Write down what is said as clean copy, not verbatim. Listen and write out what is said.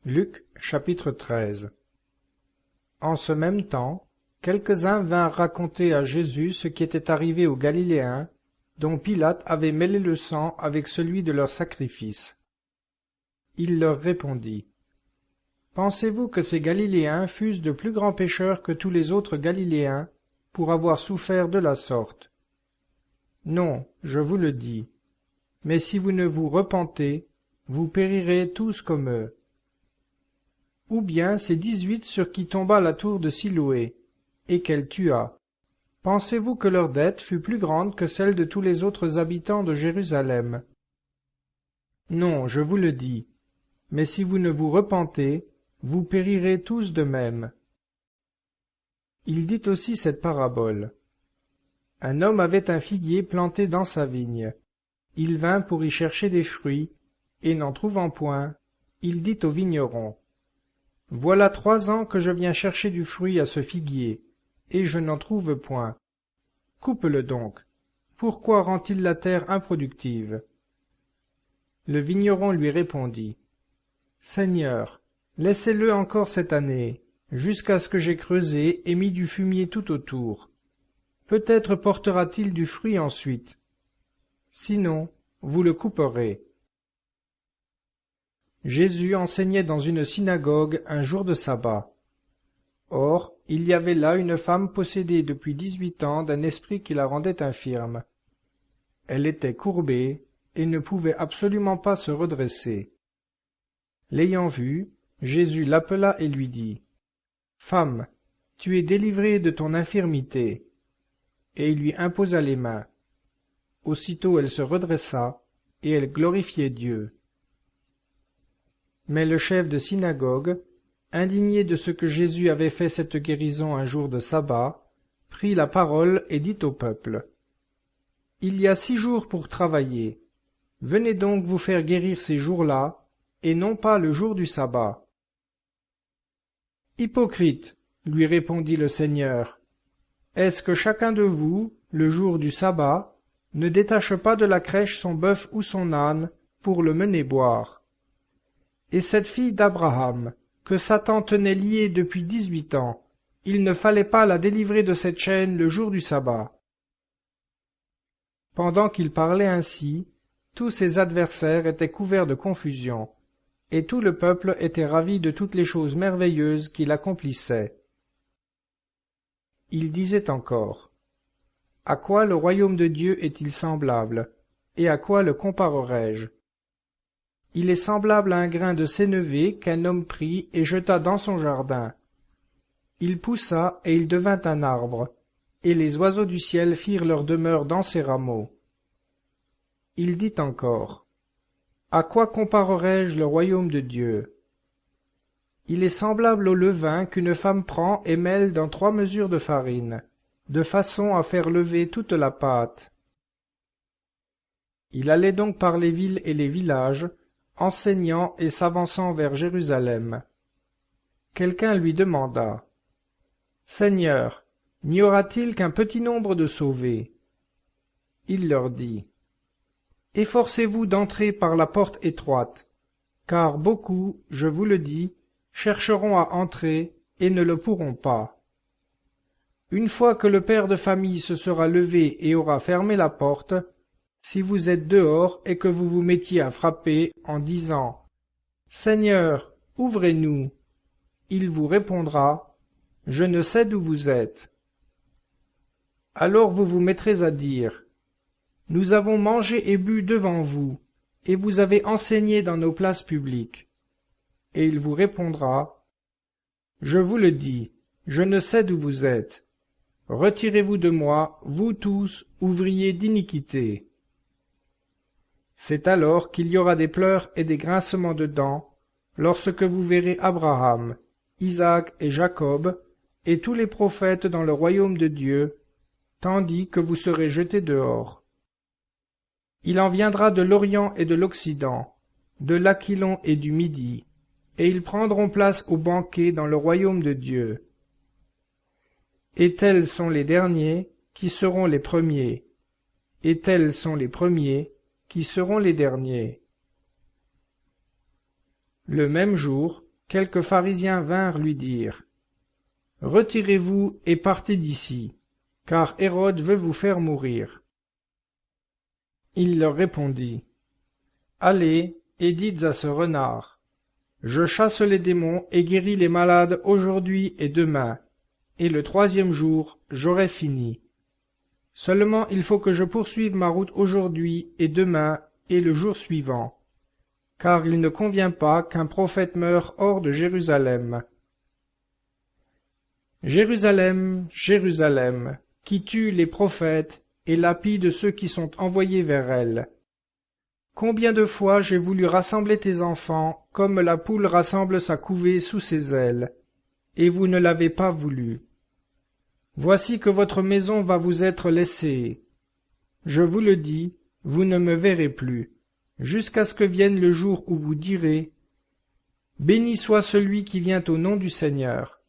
Luc chapitre 13. En ce même temps, quelques-uns vinrent raconter à Jésus ce qui était arrivé aux Galiléens, dont Pilate avait mêlé le sang avec celui de leur sacrifice. Il leur répondit: Pensez-vous que ces Galiléens fussent de plus grands pécheurs que tous les autres Galiléens pour avoir souffert de la sorte? Non, je vous le dis. Mais si vous ne vous repentez, vous périrez tous comme eux. Ou bien ces 18 sur qui tomba la tour de Siloé, et qu'elle tua. Pensez-vous que leur dette fut plus grande que celle de tous les autres habitants de Jérusalem? Non, je vous le dis. Mais si vous ne vous repentez, vous périrez tous de même. Il dit aussi cette parabole. Un homme avait un figuier planté dans sa vigne. Il vint pour y chercher des fruits, et n'en trouvant point, il dit au vigneron: Voilà 3 ans que je viens chercher du fruit à ce figuier, et je n'en trouve point. Coupe-le donc. Pourquoi rend-il la terre improductive? Le vigneron lui répondit: Seigneur, laissez-le encore cette année, jusqu'à ce que j'aie creusé et mis du fumier tout autour. Peut-être portera-t-il du fruit ensuite. Sinon, vous le couperez. Jésus enseignait dans une synagogue un jour de sabbat. Or, il y avait là une femme possédée depuis 18 ans d'un esprit qui la rendait infirme. Elle était courbée et ne pouvait absolument pas se redresser. L'ayant vue, Jésus l'appela et lui dit: Femme, tu es délivrée de ton infirmité. Et il lui imposa les mains. Aussitôt elle se redressa, et elle glorifiait Dieu. Mais le chef de synagogue, indigné de ce que Jésus avait fait cette guérison un jour de sabbat, prit la parole et dit au peuple: Il y a 6 jours pour travailler. Venez donc vous faire guérir ces jours-là, et non pas le jour du sabbat. Hypocrite, lui répondit le Seigneur, est-ce que chacun de vous, le jour du sabbat, ne détache pas de la crèche son bœuf ou son âne pour le mener boire? Et cette fille d'Abraham, que Satan tenait liée depuis 18 ans, il ne fallait pas la délivrer de cette chaîne le jour du sabbat. Pendant qu'il parlait ainsi, tous ses adversaires étaient couverts de confusion, et tout le peuple était ravi de toutes les choses merveilleuses qu'il accomplissait. Il disait encore: À quoi le royaume de Dieu est-il semblable, et à quoi le comparerai-je? Il est semblable à un grain de sénévé qu'un homme prit et jeta dans son jardin. Il poussa et il devint un arbre, et les oiseaux du ciel firent leur demeure dans ses rameaux. Il dit encore: À quoi comparerai-je le royaume de Dieu? Il est semblable au levain qu'une femme prend et mêle dans 3 mesures de farine, de façon à faire lever toute la pâte. Il allait donc par les villes et les villages, enseignant et s'avançant vers Jérusalem. Quelqu'un lui demanda: Seigneur, n'y aura-t-il qu'un petit nombre de sauvés? Il leur dit: Efforcez-vous d'entrer par la porte étroite, car beaucoup, je vous le dis, chercheront à entrer et ne le pourront pas. Une fois que le père de famille se sera levé et aura fermé la porte, si vous êtes dehors et que vous vous mettiez à frapper en disant: Seigneur, ouvrez-nous, il vous répondra: Je ne sais d'où vous êtes. Alors vous vous mettrez à dire: Nous avons mangé et bu devant vous, et vous avez enseigné dans nos places publiques. Et il vous répondra: Je vous le dis, je ne sais d'où vous êtes. Retirez-vous de moi, vous tous, ouvriers d'iniquité. C'est alors qu'il y aura des pleurs et des grincements de dents, lorsque vous verrez Abraham, Isaac et Jacob, et tous les prophètes dans le royaume de Dieu, tandis que vous serez jetés dehors. Il en viendra de l'Orient et de l'Occident, de l'Aquilon et du Midi, et ils prendront place au banquet dans le royaume de Dieu. Et tels sont les derniers qui seront les premiers, et tels sont les premiers qui seront les derniers. Le même jour, quelques pharisiens vinrent lui dire: « Retirez-vous et partez d'ici, car Hérode veut vous faire mourir. » Il leur répondit: « Allez et dites à ce renard: Je chasse les démons et guéris les malades aujourd'hui et demain, et le troisième jour j'aurai fini. Seulement il faut que je poursuive ma route aujourd'hui et demain et le jour suivant, car il ne convient pas qu'un prophète meure hors de Jérusalem. Jérusalem, Jérusalem, qui tue les prophètes et lapide ceux qui sont envoyés vers elle. Combien de fois j'ai voulu rassembler tes enfants comme la poule rassemble sa couvée sous ses ailes, et vous ne l'avez pas voulu. Voici que votre maison va vous être laissée. Je vous le dis, vous ne me verrez plus, jusqu'à ce que vienne le jour où vous direz: Béni soit celui qui vient au nom du Seigneur.